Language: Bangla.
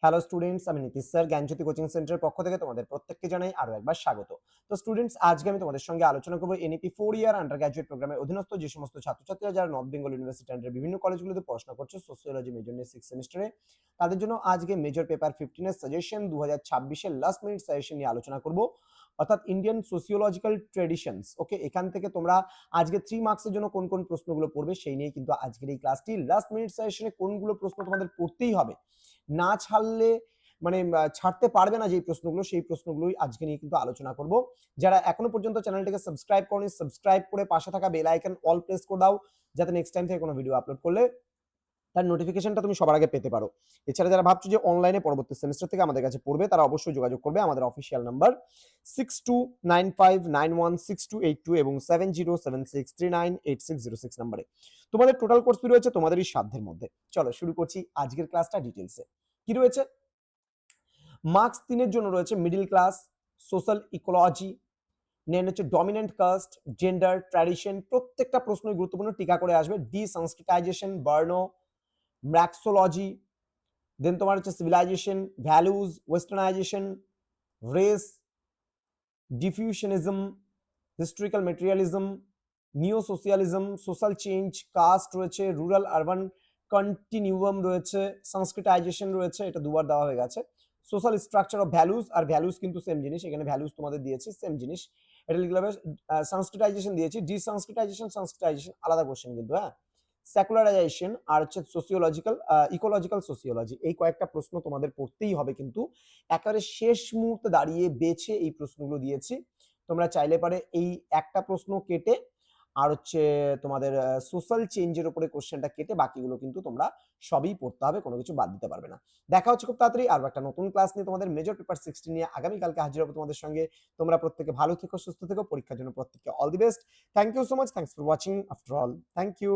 হ্যালো স্টুডেন্টস, আমি নীতিশ স্যার জ্ঞানজ্যোতি কোচিং সেন্টারের পক্ষ থেকে তোমাদের প্রত্যেককে জানাই আরো একবার স্বাগত। তো স্টুডেন্টস, আজকে আমি তোমাদের সঙ্গে আলোচনা করব এনইপি 4 ইয়ার আন্ডার গ্র্যাজুয়েট প্রোগ্রামের অধীনস্থ যে সমস্ত ছাত্রছাত্রীরা যারা নর্থ বেঙ্গল ইউনিভার্সিটি আন্ডার বিভিন্ন কলেজগুলোতে পড়াশোনা করছে সোসিওলজি মেজর নিয়ে 6 সেমিস্টারে, তাদের জন্য আজকে মেজর পেপার 15 এর সাজেশন 2026 এর লাস্ট মিনিট সাজেশন নিয়ে আলোচনা করব, অর্থাৎ ইন্ডিয়ান সোসিওলজিক্যাল ট্রেডিশনস। ওকে, এখান থেকে তোমরা আজকে 3 মার্কসের জন্য কোন কোন প্রশ্নগুলো পড়বে সেই নিয়ে কিন্তু আজকের এই ক্লাসটি। লাস্ট মিনিট সাজেশনে কোনগুলো প্রশ্ন তোমাদের পড়তেই হবে, না ছাড়লে মানে ছাড়তে পারবে না যেই প্রশ্নগুলো, সেই প্রশ্নগুলোই আজকে নিয়ে কিন্তু আলোচনা করব। যারা এখনো পর্যন্ত চ্যানেলটিকে সাবস্ক্রাইব করনি, সাবস্ক্রাইব করে পাশে থাকা বেল আইকন অল প্রেস করে দাও, যাতে নেক্সট টাইম থেকে কোনো ভিডিও আপলোড করলে তার নোটিফিকেশনটা তুমি সবার আগে পেতে পারো। এছাড়া যারা ভাবছো যে অনলাইনে পরবর্তী সেমিস্টার থেকে আমাদের কাছে পড়বে, তারা অবশ্যই যোগাযোগ করবে আমাদের অফিসিয়াল নাম্বার 6295916282 এবং 7076398606 নাম্বারে। তোমাদের টোটাল কোর্স ফি রয়েছে তোমাদেরই সাধ্যের মধ্যে। চলো শুরু করছি আজকের ক্লাসটা ডিটেলসে। কি রয়েছে? মার্কস 3 এর জন্য রয়েছে মিডল ক্লাস, সোশ্যাল ইকোলজি, নেন হচ্ছে ডমিনেন্ট কাস্ট, জেন্ডার, ট্র্যাডিশন। প্রত্যেকটা প্রশ্নই গুরুত্বপূর্ণ, টিকা করে আসবে। ডিসংস্কৃতাইজেশন, বর্ণ, ম্যাক্সোলজি, দেন তোমার হচ্ছে civilisation, values, westernisation, race, diffusionism, historical materialism, neo socialism, social change, caste রয়েছে, রুরাল আরবান কন্টিনিউয়াম রয়েছে, সংস্কৃতাইজেশন রয়েছে, এটা দুবার দেওয়া হয়ে গেছে। সোশ্যাল স্ট্রাকচার অফ ভ্যালুজ, আর ভ্যালুজ কিন্তু সেম জিনিস, এখানে ভ্যালুজ তোমাদের দিয়েছি সেম জিনিস, এটা লিখলে হবে। সংস্কৃতাইজেশন দিয়েছি, ডিসংস্কৃতাইজেশন সংস্কৃতাইজেশন আলাদা কোশ্চেন কিন্তু, হ্যাঁ। সেকুলারাইজেশন আর হচ্ছে সোসিওলজিক্যাল ইকোলজিক্যাল সোসিওলজি, এই কয়েকটা প্রশ্ন তোমাদের পড়তেই হবে কিন্তু। একেবারে শেষ মুহূর্তে দাঁড়িয়ে বেছে এই প্রশ্নগুলো দিয়েছি। তোমরা চাইলে পারে এই একটা প্রশ্ন কেটে আর হচ্ছে তোমাদের সোশ্যাল চেঞ্জের উপরে কোশ্চেনটা কেটে বাকিগুলো কিন্তু তোমরা সবই পড়তে হবে, কোনো কিছু বাদ দিতে পারবে না। দেখা হচ্ছে খুব তাড়াতাড়ি আর একটা নতুন ক্লাস নিয়ে, তোমাদের মেজর পেপার 16 নিয়ে আগামীকালকে হাজির হবো তোমাদের সঙ্গে। তোমরা প্রত্যেকে ভালো থেকো, সুস্থ থেকো, পরীক্ষার জন্য প্রত্যেককে all the best. Thank you so much, thanks for watching after all, thank you.